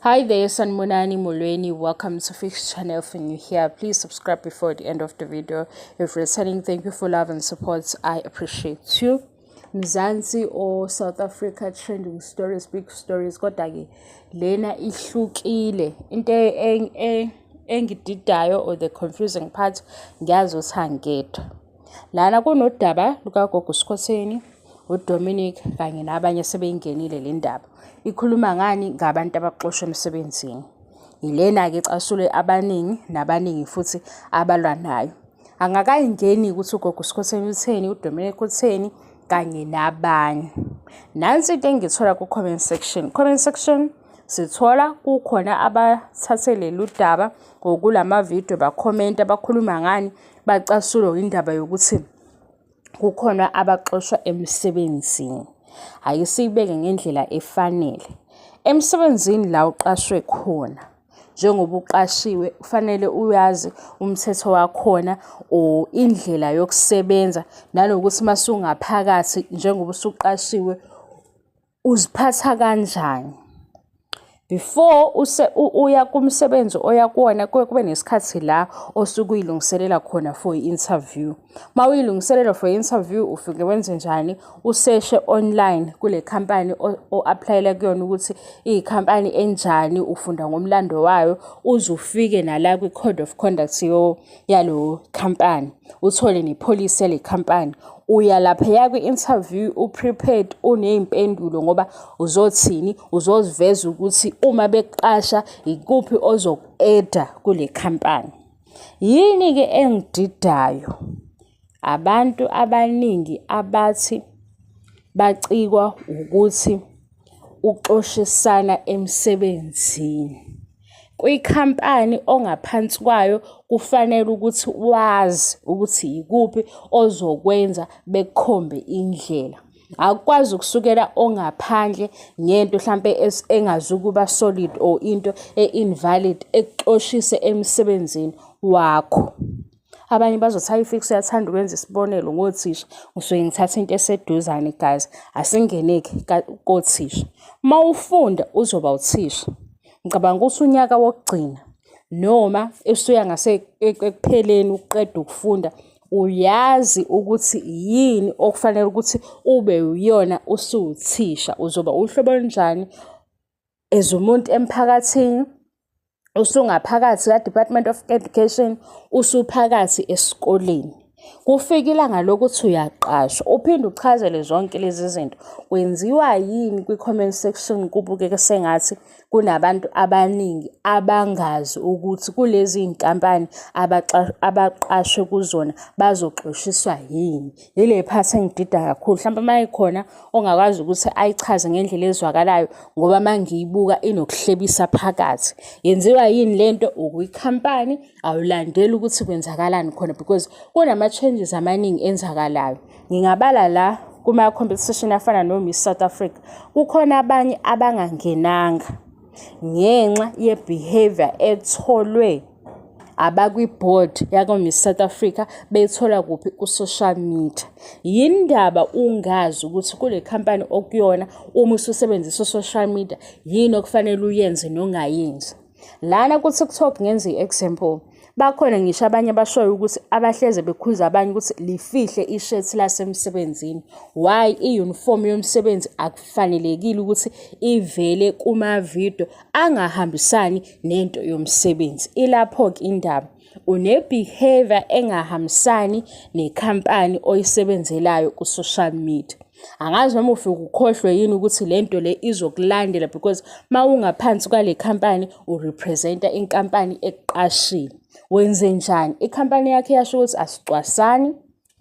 Hi there, Sanmunani Mulweni. Welcome to Fix Channel. If you're new here, please subscribe before the end of the video. If you're returning, thank you for love and support. I appreciate you. Mzansi or South Africa trending stories, big stories. Kodwa-ke lena ihlukile. Into engididayo or the confusing part ngiyazi ukuthi angedwa. Lana kunodaba lukaGogo Skhotheni, uDominic kanye nabanye sebeyingenile le ndaba. Ikhuluma ngani ngabantu abaxoshwe emsebenzini. Yilena ke cashule abaningi futhi abalwa nayo. Angakayingeni ukuthi uGogo Skhotheni utheni, uDominic utheni kanye nabanye. Nansi into engithola ku comment section. Comment section sithola kukhona abathathele ludaba ngokulama video bakhomenta bakhuluma ngani bacasula indaba yokuthi kukhona abaxoshwa emsebenzini. Ayisibeke ngendlela efanele. Emsebenzini la uqashwe khona, njengoba uqashiwe kufanele uyazi umthetho wakhona o indlela yokusebenza nalokuthi masungaphakathi njengoba usuqashiwe uziphatha kanjani. Before uya kumsebenzi oya kuwona kube nesikhathi la osuke uyilungiselela khona for i-interview. Ma uyilungiselela for i-interview ufike wenze njani, useshe online kule company o-applyela kuyona ukuthi iyi-company enjani, ufunda ngomlando wayo, uzufike nala kwi-code of conduct yalo company, uthole nepolicy yale company. Uya lapha kwi-interview uprepared uneyimpendulo ngoba uzothini, uzoziveza ukuthi uma beqasha ikuphi ozoku-add kule company. Yini ke engididayo? Abantu abaningi abathi bacikwa ukuthi uxoshisana emsebenzini. Kwi-company ongaphansi kwayo kufanele ukuthi wazi ukuthi ikuphi ozokwenza bekhombe indlela. Akwazi ukusukela ongaphandle ngento mhlambe engazukuba solid or into invalid ekuxoshise emsebenzini wakho. Abanye bazothi ayifix uyathanda ukwenza isibonelo ngothisha, usuke ngithatha into eseduzane guys, asingeneki kothisha. Mawufunda uzoba uthisha. Ngicabanga ukuthi unyaka wokugcina noma esuya ngase ekupheleni uqeda ukufunda uyazi ukuthi yini okufanele ukuthi ube uyona usuwuthisha. Uzoba uhlobo olunjani ezumuntu emphakathini, usungaphakathi ka-Department of Education, usuphakathi esikoleni. Kufika ilanga lokuthi uyaqashwa, uphinde uchazele zonke lezi zinto. Kwenziwa yini kwi-comment section kubukeke sengathi kunabantu abaningi abangazi ukuthi kulezi inkampani abaqashwe kuzona bazoxoshiswa yini. Yile part engidida kakhulu. Mhlawumbe mayikhona ongakwazi ukuthi ayichaze ngendlela ezwakalayo ngoba mangiyibuka inokuhlebisa phakathi. Yenziwa yini lento? Ukuyikhampani awulandeli ukuthi kwenzakalani khona because kunama-changes amaningi enzakalayo. Ngingabala la kuma-competition afana no-Miss South Africa. Kukhona abanye abangangenanga ngenxa ye-behavior etholwe abakwi-board yako-Miss South Africa bethola kuphi ku-social media. Yini ndaba ungazi ukuthi kule company okuyona uma ususebenzisa social media yini okufanele uyenze nongayenzi. Lana ku-TikTok ngenza i-example. Bakhona ngisho abanye bashoyo ukuthi abahleze bekhuza abanye ukuthi lifihle ishirt lasemsebenzini. Why i-uniform yomsebenzi akufanelekile ukuthi ivele kuma-video angahambisani nento yomsebenzi. Ilapho-ke indaba. Une-behavior engahambisani nekhampani oyisebenzelayo ku-social media. Angazi noma ufike ukhohlwe yini ukuthi lento le izokulandela because mawungaphansi kwale company urepresenta inkampani ekuqashile. Wenze njani? Ikhampani yakhe yasho ukuthi asicwasani,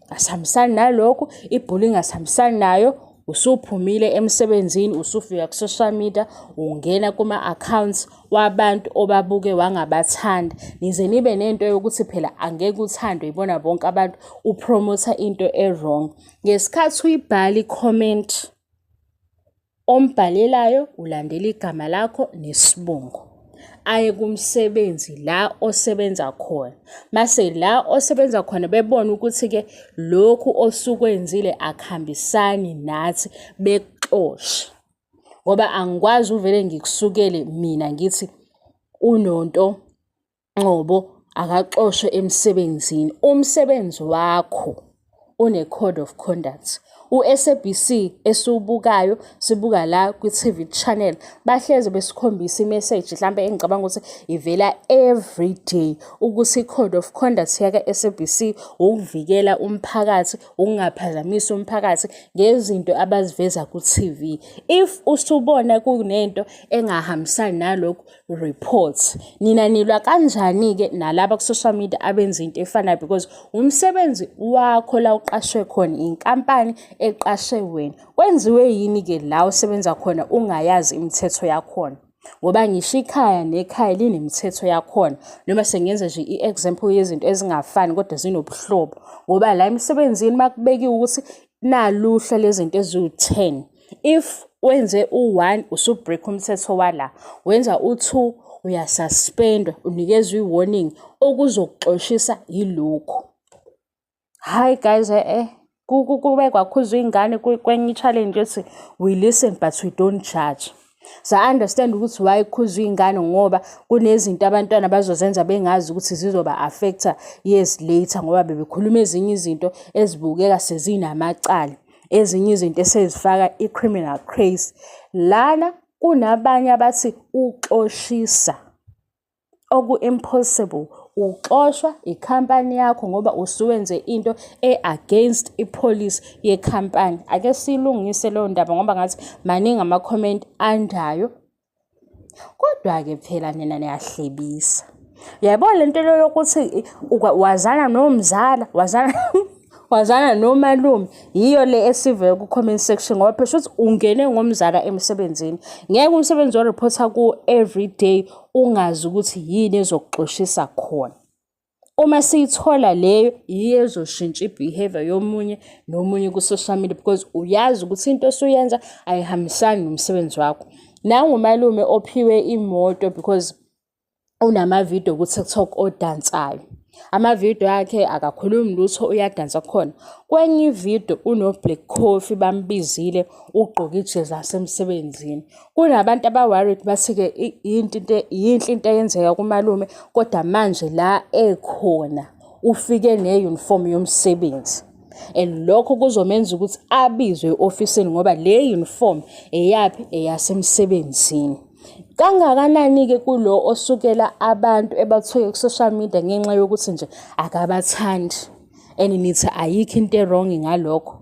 asihambisani nalokho, ibullying asihambisani nayo. Usuphumile emsebenzini, usufika ku-social media, ungena kuma-accounts wabantu obabuke wangabathanda. Nize nibe nento yokuthi phela angeke uthandwe yibona bonke abantu, upromotha into e-wrong. Ngesikhathi uyibhala i-comment, ombhalelayo ulandela igama lakho nesibongo. Aye kumsebenzi la osebenza khona. Mase la osebenza khona bebona ukuthi ke lokhu osukwenzile akuhambisani nathi bexoshe. ngoba angikwazi uvele ngikusukele mina ngithi uNonto Ngcobo akaxoshwe emsebenzini. Umsebenzi wakho une-code of conduct. U-SABC esiwubukayo, sibuka la kwi-TV channel, bahlezi besikhombisa imeseji mhlambe engicabanga ukuthi ivela every day ukuthi i-code of conduct yaka-SABC ukuvikela umphakathi, ukungaphazamisi umphakathi ngezinto abaziveza ku-TV. If usubona kunento engahambisani nalokhu, report. Nina nilwa kanjani-ke nalaba ku-social media abenza into efanayo because umsebenzi wakho la uqashwe khona inkampani eqashe wena. Kwenziwe yini-ke la usebenza khona ungayazi imithetho yakhona? Ngoba ngisho ikhaya nekhaya linemithetho yakhona, noma sengenza nje i-example yezinto ezingafani kodwa zinobuhlobo. Ngoba la emsebenzini makubekiwe ukuthi naluhla lezinto eziwu-10, if wenze u-1 usubreak umthetho wala, wenza u-2 uyasuspendwa, unikezwe i-warning, okuzokuxoshisa yilokhu. Hi guys, kube kwakhuzwa ingane kwenye i-challenge ethi we listen but we don't judge. So I understand ukuthi why kukhuzwa ingane ngoba kunezinto abantwana bazozenza bengazi ukuthi zizoba affecta years later ngoba bebekhuluma ezinye izinto ezibukeka sezinamacala, ezinye izinto esezifaka i-criminal case. Lana kunabanye abathi uxoshisa oku-impossible, uxoshwa ikhampani yakho ngoba usuwenze into against ipolice yekhampani. Ake silungise leyo ndaba ngoba ngathi maningi ama-comment andayo. Kodwa-ke phela nina niyahlebisa. Yayibona lento leyo yokuthi wazana nomzala, wazana nomalume, yiyo le esivele ku-comment section ngoba phela ukuthi ungene ngomzala emsebenzini. Ngeke umsebenzi wa-reporter ku everyday ungazi ukuthi yini ezokuxoshisa khona. Uma siyithola leyo, yiyo ezoshintsha i-behavior yomunye nomunye ku-social media because uyazi ukuthi into osuyenza ayihambisani nomsebenzi wakho. Nangumalume ophiwe imoto because unamavidiyo ku-TikTok odansayo. Amavidiyo akhe akakhulumi lutho, uyadansa khona. Kwenye ividiyo uno-black coffee bambizile ugqoke ijezi lasemsebenzini. Kunabantu aba-worried bathi-ke yinhle into eyenzeka kumalume kodwa manje la ekhona ufike ne-uniform yomsebenzi. And lokho kuzomenza ukuthi abizwe e-ofisini ngoba le uniform eyaphi eyasemsebenzini. Kangakanani-ke kulo osukela abantu ebathoye ku-social media ngenxa yokuthi nje akabathandi and nithi ayikho into wrong ngalokho.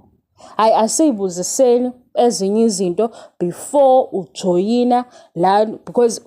Hayi asiyibuziseni ezinye izinto before ujoyina la because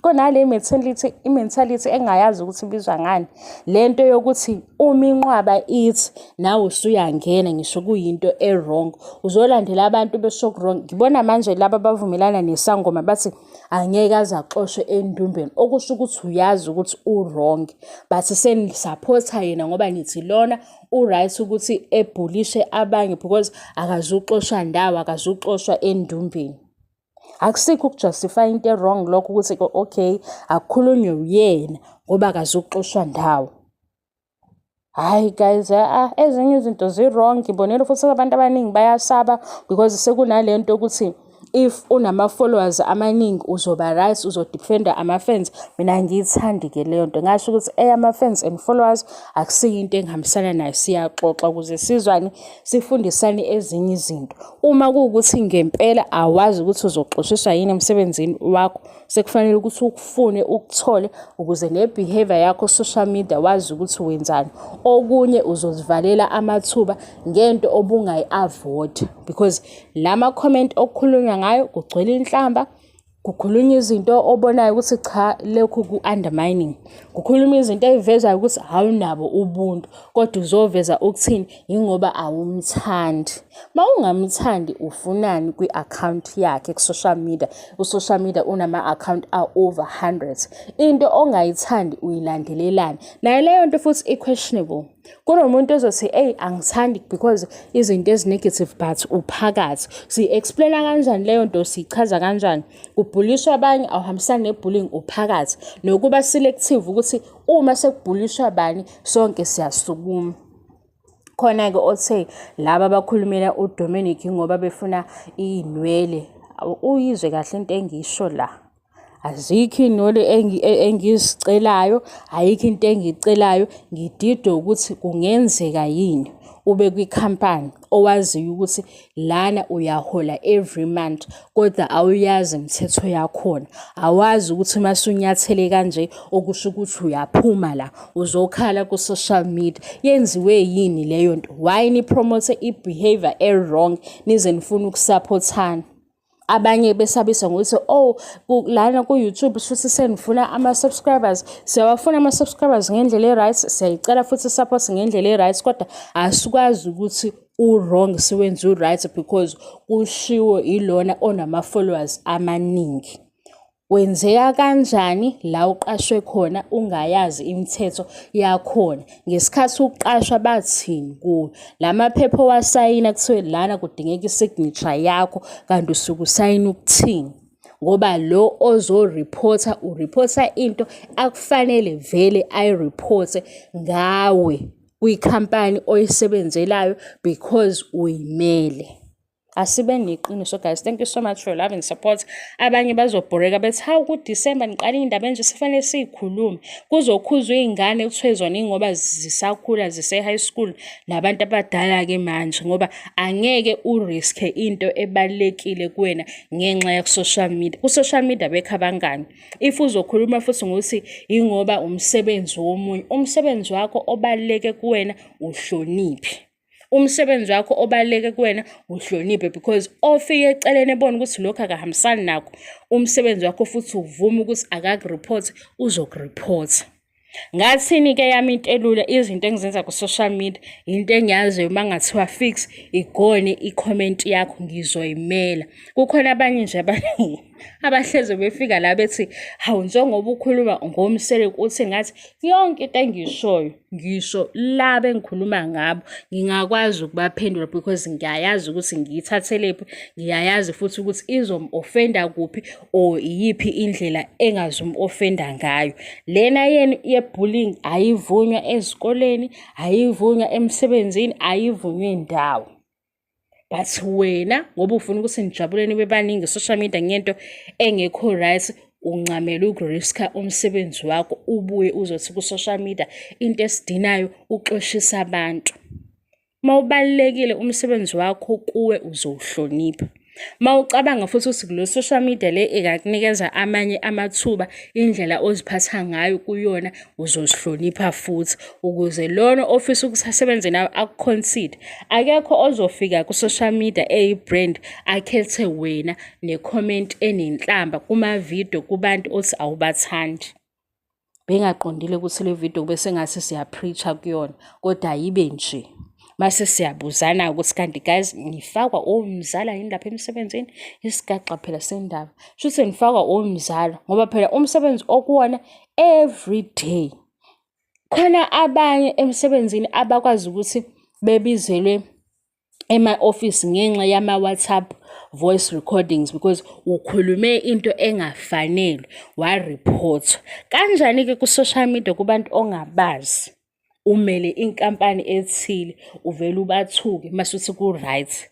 kunale mentality engayazi ukuthi ibizwa ngani. Lento yokuthi uma inqwaba ithi nawe usuyangena ngisho kuyinto e-wrong uzolandela abantu besho wrong. Ngibona manje laba bavumelana nesangoma bathi angeke azaxoshwe endumbeni, okusho ukuthi uyazi ukuthi u-wrong but senisupporta yena ngoba nithi lona u-right ukuthi ebhulishe abanye because akazuxoshwa ndawo, akazuxoshwa endumbeni. Akusikho ukujustify into wrong lokho ukuthi okay akukhulunywe uyena ngoba akazuxoshwa ndawo. Hayi guys, ezinye izinto zi-wrong. Ngibonile futhi abantu abaningi bayasaba because sekunalento ukuthi if unama-followers amaningi uzoba right, uzodefenda ama-fans. Mina ngiyithandi-ke leyo nto. Ngasho ukuthi ama-fans and followers akusiyo into engihambisana nayo, siyaxoxa ukuze sizwane, sifundisane ezinye izinto. Uma kuwukuthi ngempela awazi ukuthi uzoxoshiswa yini emsebenzini wakho, sekufanele ukuthi ukufune ukuthole ukuze ne-behavior yakho social media wazi ukuthi wenzani. Okunye uzozivalela amathuba ngento obungayi-avoid because lama-comment okukhulunywa ngayo kugcwele inhlamba, kukhulunywa izinto obonayo ukuthi cha lokhu ku-undermining, kukhuluma izinto ezivezayo ukuthi awunabo ubuntu kodwa uzoveza ukuthini ingoba awumthandi. Ungamthandi ufunani kwi-account yakhe ku-social media? U-social media unama-account over 100. Into ongayithandi uyilandelelani nayo leyo nto futhi i-questionable. Kunomuntu ozothi angithandi because izinto ezi-negative but uphakathi. Si-explaina kanjani leyo nto, siyichaza kanjani? Kubhulishwa abanye awuhambisani ne-bullying uphakathi. Nokuba selective ukuthi uma sekubhulishwa abanye sonke siyasukuma. Khona-ke othe laba abakhulumela uDominic ngoba befuna inwele uyizwe kahle into engisho la. Azikho inole engizicelayo, ayikho into engicelayo, ngididwa ukuthi kungenzeka yini ube kwikhampani owaziyo ukuthi lana uyahola every month kodwa awuyazi imithetho yakhona. Awazi ukuthi masunyathele kanje okusho ukuthi uyaphuma la uzokhala ku-social media. Yenziwe yini leyo nto? Why nipromote i-behavior e-wrong nize nifuna ukusaphothana? Abanye besabisa ngokuthi lana ku-YouTube futhi senifuna ama-subscribers. Siyawafuna ama-subscribers ngendlela e-right, siyayicela futhi support ngendlela e-right, kodwa asikwazi ukuthi u-wrong siwenze u-right because kushiwo ilona onama-followers amaningi. Wenzeka kanjani la uqashwe khona ungayazi imithetho yakhona? Ngesikhathi uqashwa bathini kuwe? Lamaphepha owasayina kuthiwe lana kudingeka i-signature yakho, kanti usuke usayina ukuthini? Ngoba lo ozoreporta ureporta into akufanele vele ayireporte ngawe kwikhampani oyisebenzelayo because uyimele. Asibe neqiniso guys. Thank you so much for love and support. Abanye bazobhoreka bethi hawu kuDisemba niqala indaba enje sifanele siyikhulume. Kuzokhuzwa izingane kuthiwe zona ngoba zisakhula zise high school nabantu abadala ke manje ngoba angeke uriske into ebalekile kuwena ngenxa ya social media. Ku social media bekha bangani. If uzokhuluma futhi ngokuthi ingoba umsebenzi womunye, umsebenzi wakho obaleke kuwena uhloniphe. Umsebenzi wakho obaleke kuwena uhloniphe because ofike eceleni ebona ukuthi lokho akahambisani nakho umsebenzi wakho futhi uvuma ukuthi akakureport uzokureport. Ngathini ke yami into elula izinto engizenza ku social media into engiyaziyo mangathiwa fix igone i-comment yakho ngizoyimela. Kukhona abanye nje abahleze befika la bethi hawu njengoba ukhuluma ngomsele uthi ngathi yonke into engishoyo ngisho la bengikhuluma ngabo ngingakwazi ukubaphendula because ngiyayazi ukuthi ngiyithathelephi, ngiyayazi futhi ukuthi izom-offenda kuphi or iyiphi indlela engazom-offenda ngayo. Lena yenu ye-bullying ayivunywa ezikoleni, ayivunywa emsebenzini, ayivunywa indawo. But wena ngoba ufuna ukuthi nijabuleni bebaningi social media ngento engekho right, uncamela ukuriska umsebenzi wakho ubuye uzothi ku social media into esidinayo uxoshisa abantu. Mawubalekile umsebenzi wakho kuwe uzowuhlonipha. Mawucabanga futhi ukuthi kulo social media le ekakunikeza amanye amathuba indlela oziphatha ngayo kuyona uzozihlonipha futhi ukuze lona ofisa ukuthi asebenze nawe akuconsider. Akekho ozofika ku social media eyibrand akhethe wena necomment enenhlamba kuma video kubantu othi awubathandi. Bengaqondile ukuthi le video kube sengathi siyapreacha kuyona kodwa ayibe nje. Mase siyabuzana ukuthi kanti guys nifakwa omzala yini lapha emsebenzini? Isigaxa phela sendaba. Shuthi nifakwa omzala ngoba phela umsebenzi okuwona every day. Khona abanye emsebenzini abakwazi ukuthi bebizelwe ema-office ngenxa yama-WhatsApp voice recordings because ukhulume into engafanele wareport. Kanjani-ke ku-social media kubantu ongabazi? Umele inkampani ethile uvela ubathuke masuthi ku-right.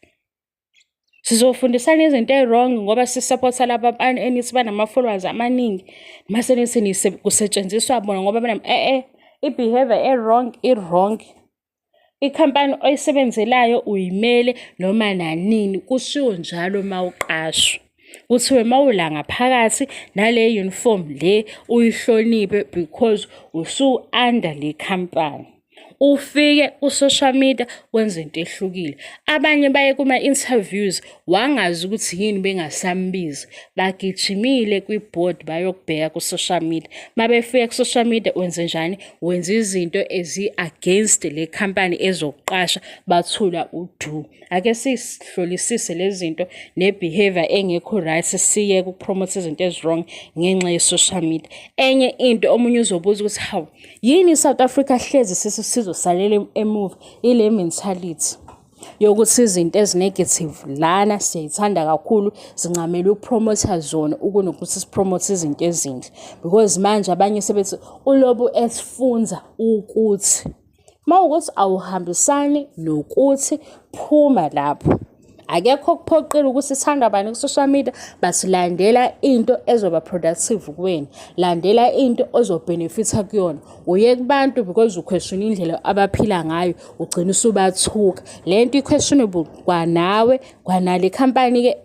Sizofundisana izinto e-wrong ngoba sisupporta laba abantu enithi banama-followers amaningi mase nithi kusetshenziswa bona ngoba i-behavior e-wrong i-wrong. Ikhampani oyisebenzelayo uyimele noma nanini kushiwo njalo mawuqashwa. Kuthiwe mawula ngaphakathi nale uniform le uyihloniphe because usu-under le company. Ufike ku-social media wenze into ehlukile. Abanye baye kuma-interviews wangazi ukuthi yini bengasambizi. Bagijimile kwi-board bayokubheka ku-social media. Mabefika ku-social media wenze njani? Wenze izinto ezi-against le company ezokuqasha bathula udu. Ake sihlolisise lezi zinto ne-behavior engekho right siye ku-promote izinto ezi-wrong ngenxa ye-social media. Enye into omunye uzobuza ukuthi hawu yini South Africa hlezi sizosalela emuva ile mentality yokuthi izinto ezinegative lana siyayithanda kakhulu sincamela ukupromotha zona ukunokuthi sipromote izinto ezinhle because manje abanye sebethi ulobu esifunza ukuthi mawukuthi awuhambisani nokuthi phuma lapho Akekho okuphoqile ukuthi sithanda bani ku-social media, basilandela into ezoba productive kuwena. Landela into ozobhenefitha kuyona. Uye kubantu because uquestion indlela abaphila ngayo, ugcina usubathuka. Le nto i-questionable kwanawe, kwanale khampani-ke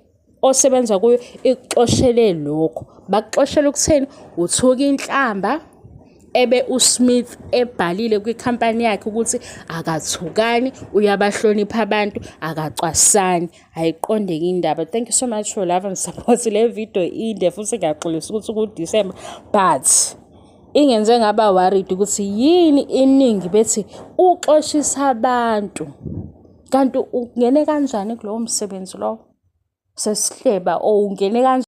osebenza kuyo ikuxoshele lokho. Bakuxoshela ukutheni? Uthuka inhlamba, ebe uSmith ebhalile kwikhampani yakhe ukuthi akathukani, uyabahlonipha abantu, akacwasani. Ayiqondeke indaba. Thank you so much for love and support. Le video inde futhi ngiyaxolisa ukuthi kuDisemba, but ingenze ngaba worried ukuthi yini iningi bethi uxoshisa abantu. Kanti ungene kanjani kulowo msebenzi lowo? Sesihleba ungene kanjani?